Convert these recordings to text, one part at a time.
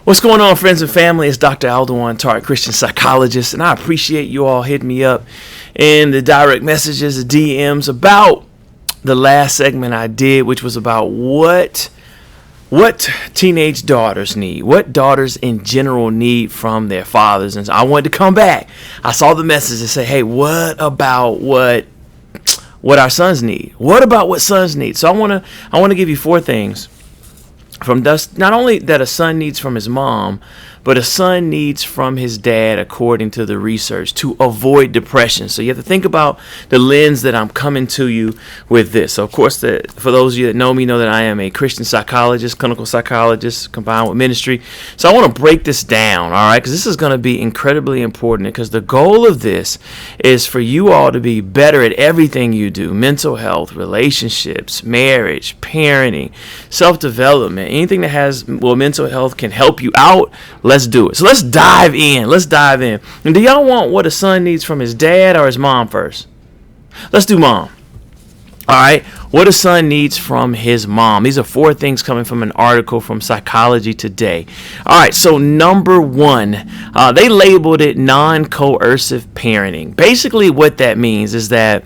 What's going on, friends and family? It's Dr. Aldewan Tart, Christian psychologist, and I appreciate you all hitting me up in the direct messages, the DMs, about the last segment I did, which was about what teenage daughters need, what daughters in general need from their fathers. And so I wanted to come back. I saw the message and say, hey, what about what our sons need? What about what sons need? So I want to give you four things from not only that a son needs from his mom, but a son needs from his dad, according to the research, to avoid depression. So you have to think about the lens that I'm coming to you with this. So, of course, for those of you that know me, know that I am a Christian psychologist, clinical psychologist, combined with ministry. So I want to break this down, all right, because this is going to be incredibly important, because the goal of this is for you all to be better at everything you do: mental health, relationships, marriage, parenting, self-development, anything that has, mental health can help you out. Let's do it. So let's dive in. And do y'all want what a son needs from his dad or his mom first? Let's do mom. All right. What a son needs from his mom. These are four things coming from an article from Psychology Today. All right. So number one, they labeled it non-coercive parenting. Basically what that means is that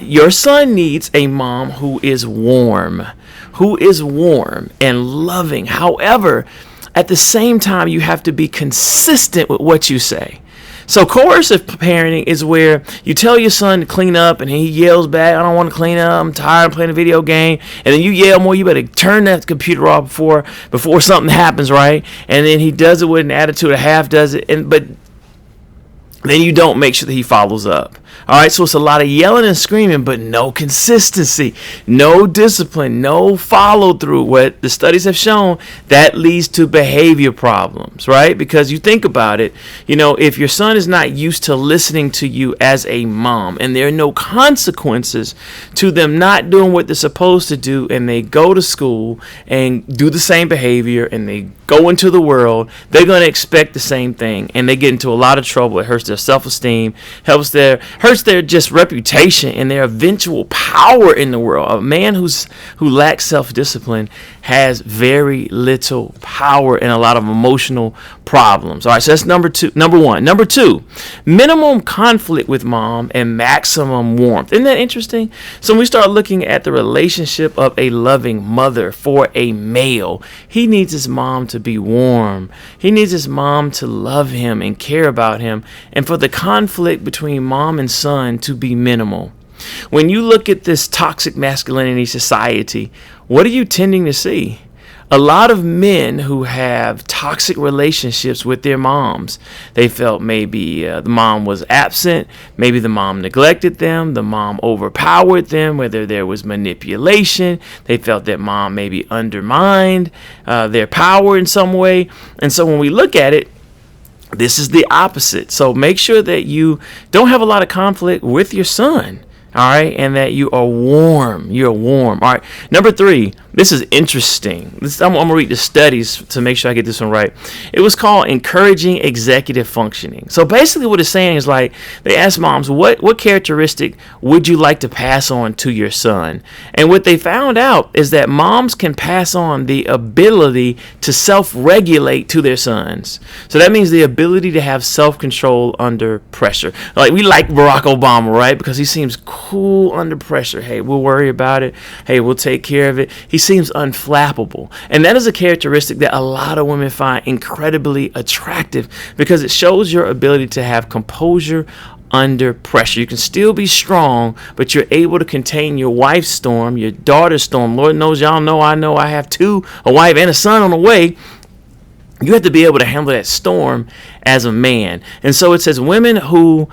your son needs a mom who is warm and loving. However, at the same time, you have to be consistent with what you say. So coercive parenting is where you tell your son to clean up and he yells back, I don't want to clean up, I'm tired of playing a video game. And then you yell more, you better turn that computer off before something happens, right? And then he does it with an attitude, a half does it, but then you don't make sure that he follows up. All right, so it's a lot of yelling and screaming, but no consistency, no discipline, no follow through. What the studies have shown, that leads to behavior problems, right? Because you think about it, if your son is not used to listening to you as a mom, and there are no consequences to them not doing what they're supposed to do, and they go to school and do the same behavior, and they go into the world, they're going to expect the same thing, and they get into a lot of trouble. It hurts their self-esteem, hurts their just reputation and their eventual power in the world. A man who lacks self-discipline has very little power and a lot of emotional problems. All right, so that's number one. Number two, minimum conflict with mom and maximum warmth. Isn't that interesting? So when we start looking at the relationship of a loving mother for a male, he needs his mom to be warm. He needs his mom to love him and care about him, and for the conflict between mom and son to be minimal. When you look at this toxic masculinity society, what are you tending to see? A lot of men who have toxic relationships with their moms. They felt maybe the mom was absent, maybe the mom neglected them, the mom overpowered them, whether there was manipulation. They felt that mom maybe undermined their power in some way. And so when we look at it, this is the opposite. So make sure that you don't have a lot of conflict with your son. All right, and that you are warm. You're warm. All right. Number three, this is interesting. I'm going to read the studies to make sure I get this one right. It was called encouraging executive functioning. So basically what it's saying is, like, they asked moms, what characteristic would you like to pass on to your son? And what they found out is that moms can pass on the ability to self-regulate to their sons. So that means the ability to have self-control under pressure. Like, we like Barack Obama, right? Because he seems cool under pressure. Hey, we'll worry about it. Hey, we'll take care of it. He seems unflappable. And that is a characteristic that a lot of women find incredibly attractive, because it shows your ability to have composure under pressure. You can still be strong, but you're able to contain your wife's storm, your daughter's storm. Lord knows, y'all know I have a wife and a son on the way. You have to be able to handle that storm as a man. And so it says women who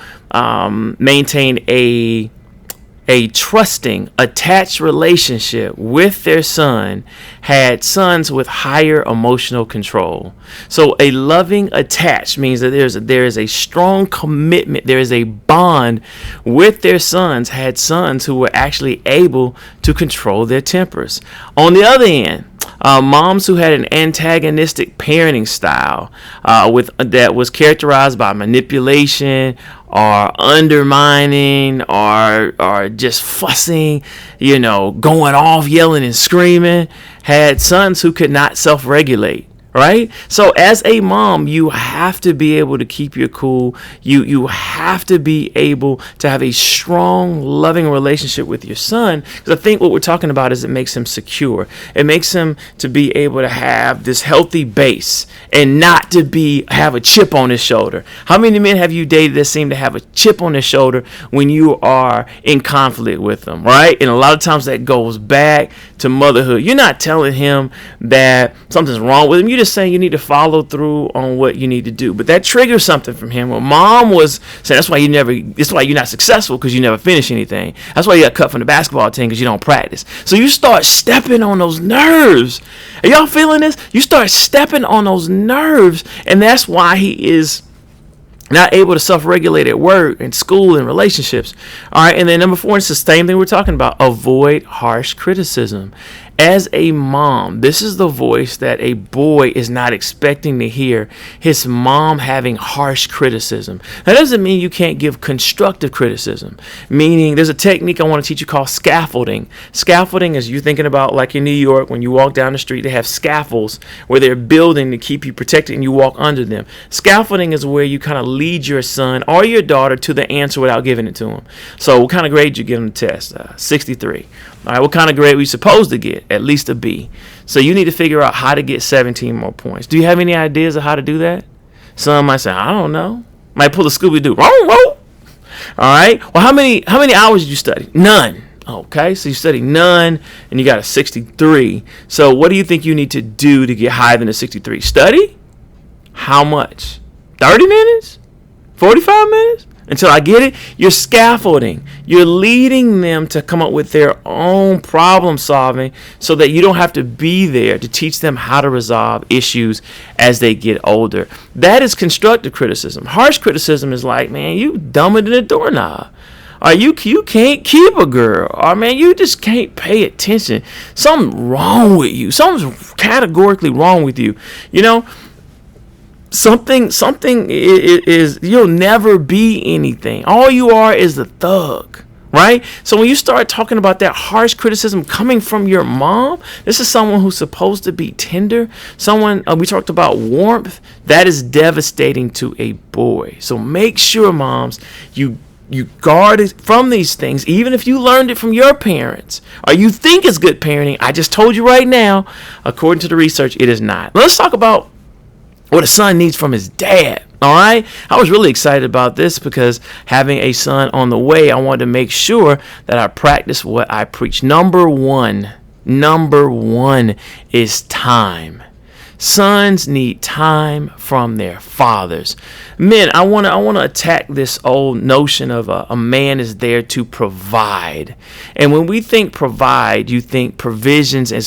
maintain a trusting, attached relationship with their son had sons with higher emotional control. So a loving, attached means that there is a strong commitment, there is a bond with their sons, had sons who were actually able to control their tempers. On the other end, moms who had an antagonistic parenting style that was characterized by manipulation or undermining or just fussing, going off, yelling and screaming, had sons who could not self-regulate. Right? So as a mom, you have to be able to keep your cool. You have to be able to have a strong, loving relationship with your son. Because I think what we're talking about is it makes him secure. It makes him to be able to have this healthy base and not to have a chip on his shoulder. How many men have you dated that seem to have a chip on their shoulder when you are in conflict with them, right? And a lot of times that goes back to motherhood. You're not telling him that something's wrong with him. You're just saying you need to follow through on what you need to do. But that triggers something from him. Well, mom was saying that's why you're not successful, because you never finish anything. That's why you got cut from the basketball team, because you don't practice. So you start stepping on those nerves. Are y'all feeling this? You start stepping on those nerves, and that's why he is not able to self-regulate at work and school and relationships. All right, and then number 4, it's the same thing we're talking about. Avoid harsh criticism. As a mom, this is the voice that a boy is not expecting to hear. His mom having harsh criticism. That doesn't mean you can't give constructive criticism. Meaning, there's a technique I want to teach you called scaffolding. Scaffolding is you thinking about like in New York, when you walk down the street, they have scaffolds where they're building to keep you protected and you walk under them. Scaffolding is where you kind of lead your son or your daughter to the answer without giving it to them. So what kind of grade you get on the test? 63. All right, what kind of grade were you supposed to get? At least a B. So you need to figure out how to get 17 more points. Do you have any ideas of how to do that? Some might say, I don't know. Might pull a Scooby-Doo. All right. Well, how many hours did you study? None. Okay, so you studied none, and you got a 63. So what do you think you need to do to get higher than a 63? Study? How much? 30 minutes? 45 minutes? Until I get it? You're scaffolding. You're leading them to come up with their own problem solving so that you don't have to be there to teach them how to resolve issues as they get older. That is constructive criticism. Harsh criticism is like, man, you dumber than a doorknob. Or you can't keep a girl. Or, man, you just can't pay attention. Something's wrong with you. Something's categorically wrong with you. You know? Something is you'll never be anything. All you are is the thug, right? So when you start talking about that harsh criticism coming from your mom, this is someone who's supposed to be tender. Someone, we talked about warmth. That is devastating to a boy. So make sure, moms, you guard it from these things, even if you learned it from your parents or you think it's good parenting. I just told you right now, according to the research, it is not. Let's talk about what a son needs from his dad. All right. I was really excited about this because having a son on the way, I wanted to make sure that I practice what I preach. Number one is time. Sons need time from their fathers. Men, I want to attack this old notion of a man is there to provide. And when we think provide, you think provisions in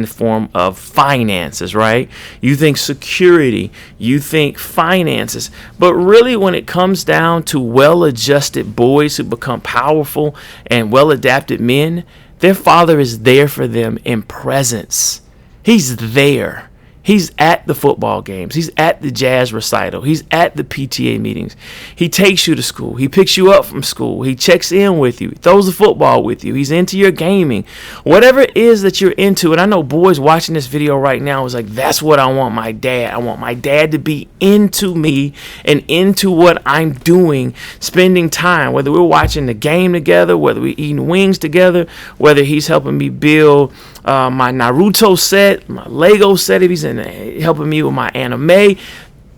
the form of finances, right? You think security, you think finances. But really, when it comes down to well-adjusted boys who become powerful and well-adapted men, their father is there for them in presence. He's there. He's at the football games. He's at the jazz recital. He's at the PTA meetings. He takes you to school. He picks you up from school. He checks in with you. He throws the football with you. He's into your gaming. Whatever it is that you're into, and I know boys watching this video right now is like, that's what I want my dad. I want my dad to be into me and into what I'm doing, spending time, whether we're watching the game together, whether we're eating wings together, whether he's helping me build my Naruto set, my Lego set, if he's helping me with my anime.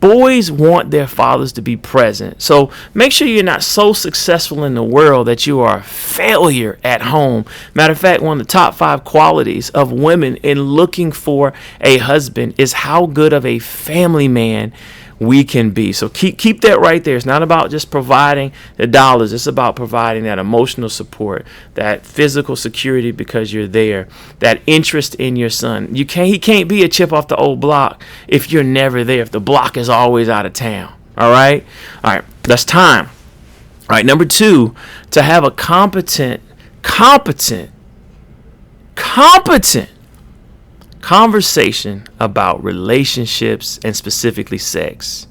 Boys want their fathers to be present. So make sure you're not so successful in the world that you are a failure at home. Matter of fact, one of the top 5 qualities of women in looking for a husband is how good of a family man we can be. So keep that right there. It's not about just providing the dollars. It's about providing that emotional support, that physical security because you're there, that interest in your son. He can't be a chip off the old block if you're never there, if the block is always out of town. All right? That's time. All right, number 2, to have a competent conversation about relationships and specifically sex.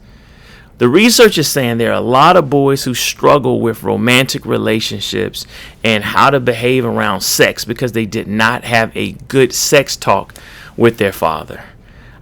The research is saying there are a lot of boys who struggle with romantic relationships and how to behave around sex because they did not have a good sex talk with their father.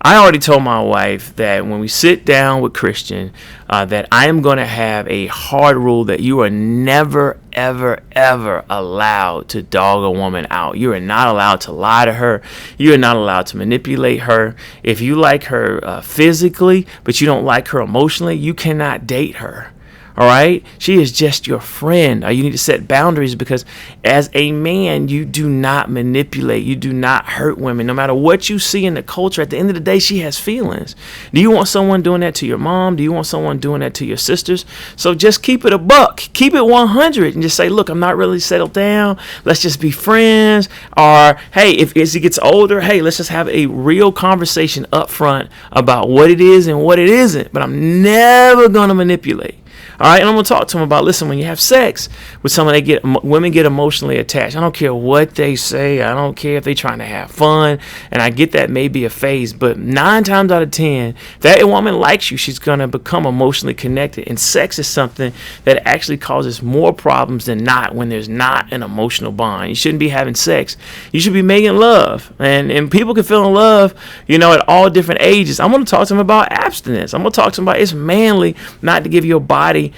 I already told my wife that when we sit down with Christian, that I am going to have a hard rule that you are never, ever, ever allowed to dog a woman out. You are not allowed to lie to her. You are not allowed to manipulate her. If you like her physically, but you don't like her emotionally, you cannot date her. All right. She is just your friend. You need to set boundaries, because as a man, you do not manipulate. You do not hurt women. No matter what you see in the culture, at the end of the day, she has feelings. Do you want someone doing that to your mom? Do you want someone doing that to your sisters? So just keep it a buck. Keep it 100 and just say, look, I'm not really settled down. Let's just be friends. Or, hey, if as he gets older, hey, let's just have a real conversation up front about what it is and what it isn't. But I'm never going to manipulate. All right, and I'm gonna talk to them about, listen, when you have sex with someone, women get emotionally attached. I don't care what they say. I don't care if they're trying to have fun, and I get that may be a phase, but 9 times out of 10, if that woman likes you, she's gonna become emotionally connected. And sex is something that actually causes more problems than not when there's not an emotional bond. You shouldn't be having sex. You should be making love, and people can feel in love, at all different ages. I'm gonna talk to them about abstinence. I'm gonna talk to them about it's manly not to give your body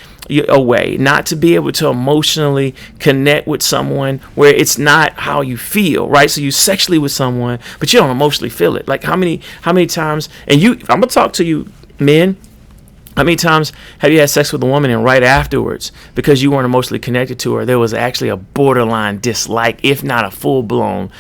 away, not to be able to emotionally connect with someone where it's not how you feel, right? So you sexually with someone, but you don't emotionally feel it. Like how many times, and I'm gonna talk to you men, how many times have you had sex with a woman and right afterwards, because you weren't emotionally connected to her, there was actually a borderline dislike, if not a full-blown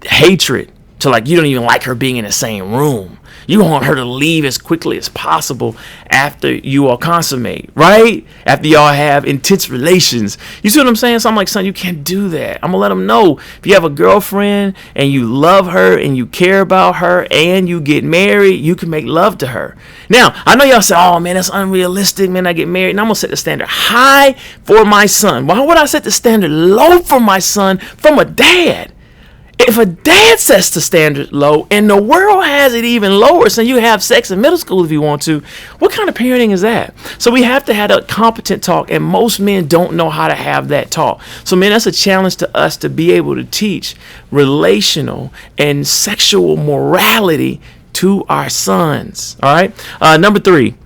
hatred, to like you don't even like her being in the same room. You want her to leave as quickly as possible after you all consummate, right? After y'all have intense relations. You see what I'm saying? So I'm like, son, you can't do that. I'm going to let them know. If you have a girlfriend and you love her and you care about her and you get married, you can make love to her. Now, I know y'all say, oh, man, that's unrealistic. Man, I get married. And I'm going to set the standard high for my son. Why would I set the standard low for my son from a dad? If a dad sets the standard low and the world has it even lower, so you have sex in middle school if you want to, what kind of parenting is that? So we have to have a competent talk, and most men don't know how to have that talk. So, man, that's a challenge to us to be able to teach relational and sexual morality to our sons. All right. Number 3.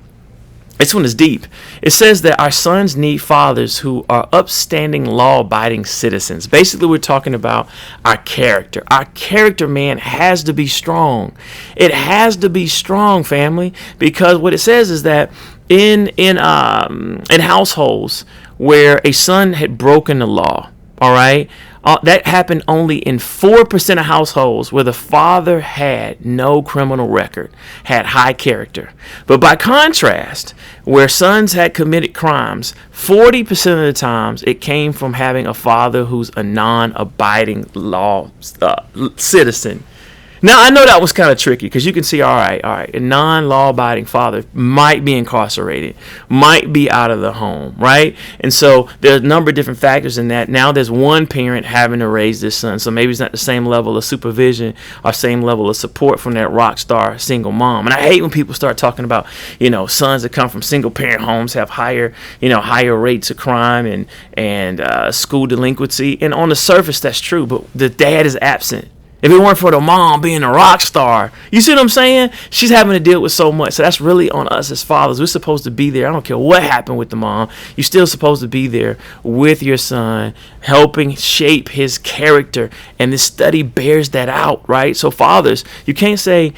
This one is deep. It says that our sons need fathers who are upstanding, law-abiding citizens. Basically, we're talking about our character. Our character, man, has to be strong. It has to be strong, family, because what it says is that in households where a son had broken the law, all right, that happened only in 4% of households where the father had no criminal record, had high character. But by contrast, where sons had committed crimes, 40% of the times it came from having a father who's a non-abiding law citizen. Now, I know that was kind of tricky because you can see, all right, a non-law-abiding father might be incarcerated, might be out of the home, right? And so there's a number of different factors in that. Now there's one parent having to raise this son, so maybe it's not the same level of supervision or same level of support from that rock star single mom. And I hate when people start talking about, sons that come from single-parent homes have higher rates of crime and school delinquency. And on the surface, that's true, but the dad is absent. If it weren't for the mom being a rock star, you see what I'm saying? She's having to deal with so much. So that's really on us as fathers. We're supposed to be there. I don't care what happened with the mom. You're still supposed to be there with your son, helping shape his character. And this study bears that out, right? So fathers, you can't say,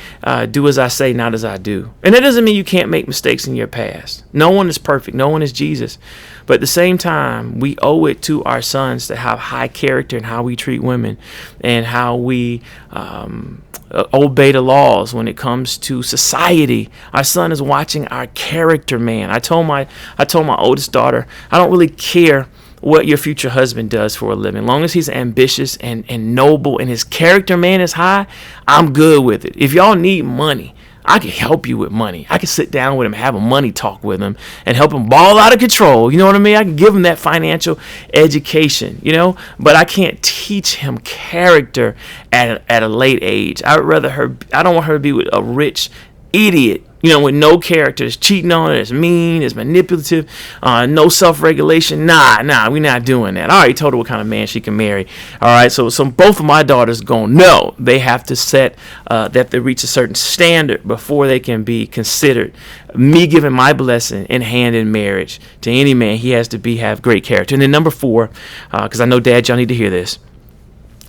do as I say, not as I do. And that doesn't mean you can't make mistakes in your past. No one is perfect. No one is Jesus. But at the same time, we owe it to our sons to have high character in how we treat women and how we obey the laws when it comes to society. Our son is watching our character, man. I told my oldest daughter, I don't really care what your future husband does for a living. As long as he's ambitious and noble and his character, man, is high, I'm good with it. If y'all need money, I can help you with money. I can sit down with him, have a money talk with him, and help him ball out of control. You know what I mean? I can give him that financial education, but I can't teach him character at a late age. I don't want her to be with a rich idiot with no character. It's cheating on it. It's mean. It's manipulative. No self-regulation. Nah, we're not doing that. I already told her what kind of man she can marry. All right, so both of my daughters going, no, they have to set that they reach a certain standard before they can be considered. Me giving my blessing in hand in marriage to any man, he has to have great character. And then number 4, because I know, Dad, y'all need to hear this.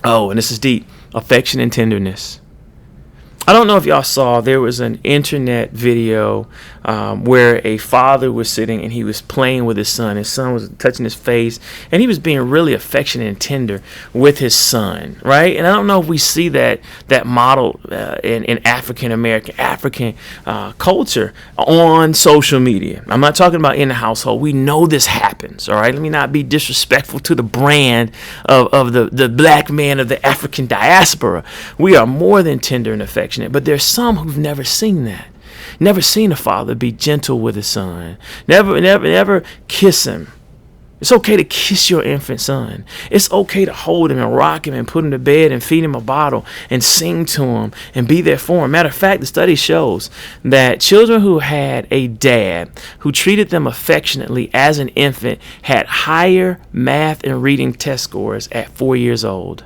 Oh, and this is deep. Affection and tenderness. I don't know if y'all saw, there was an internet video where a father was sitting and he was playing with his son. His son was touching his face, and he was being really affectionate and tender with his son, right? And I don't know if we see that model in African culture on social media. I'm not talking about in the household. We know this happens, all right? Let me not be disrespectful to the brand of the black man of the African diaspora. We are more than tender and affectionate. But there's some who've never seen that. Never seen a father be gentle with his son. Never kiss him. It's okay to kiss your infant son. It's okay to hold him and rock him and put him to bed and feed him a bottle and sing to him and be there for him. Matter of fact, the study shows that children who had a dad who treated them affectionately as an infant had higher math and reading test scores at 4 years old.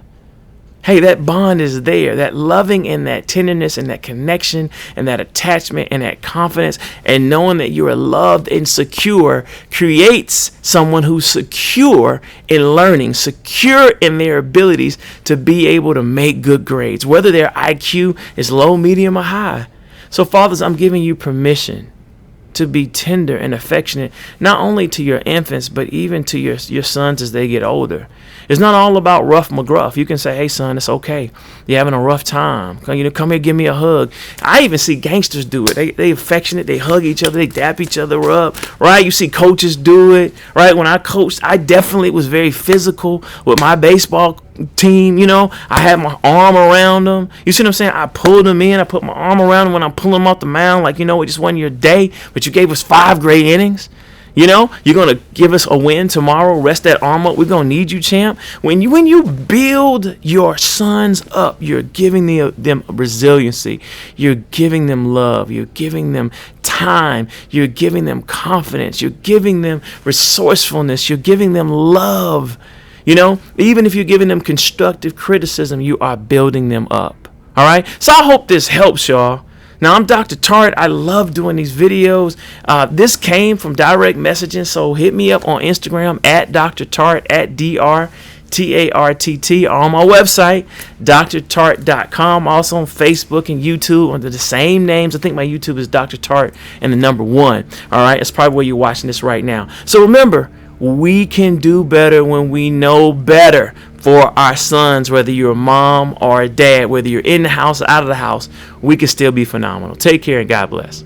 Hey, that bond is there, that loving and that tenderness and that connection and that attachment and that confidence and knowing that you are loved and secure creates someone who's secure in learning, secure in their abilities to be able to make good grades, whether their IQ is low, medium, or high. So, fathers, I'm giving you permission to be tender and affectionate, not only to your infants, but even to your sons as they get older. It's not all about rough McGruff. You can say, hey, son, it's okay. You're having a rough time. Come here, give me a hug. I even see gangsters do it. They affectionate. They hug each other. They dap each other up, right? You see coaches do it, right? When I coached, I definitely was very physical with my baseball team. I had my arm around them. You see what I'm saying? I pulled them in. I put my arm around them when I'm pulling them off the mound. Like, it just wasn't your day, but you gave us 5 great innings. You're going to give us a win tomorrow. Rest that arm up. We're going to need you, champ. When you build your sons up, you're giving them resiliency. You're giving them love. You're giving them time. You're giving them confidence. You're giving them resourcefulness. You're giving them love. Even if you're giving them constructive criticism, you are building them up. All right? So I hope this helps, y'all. Now, I'm Dr. Tart. I love doing these videos. This came from direct messaging, so hit me up on Instagram at Dr. Tart, at DrTartt, on my website, drtart.com. Also on Facebook and YouTube under the same names. I think my YouTube is Dr. Tart and the number 1. All right, it's probably where you're watching this right now. So remember, we can do better when we know better for our sons, whether you're a mom or a dad, whether you're in the house or out of the house. We can still be phenomenal. Take care and God bless.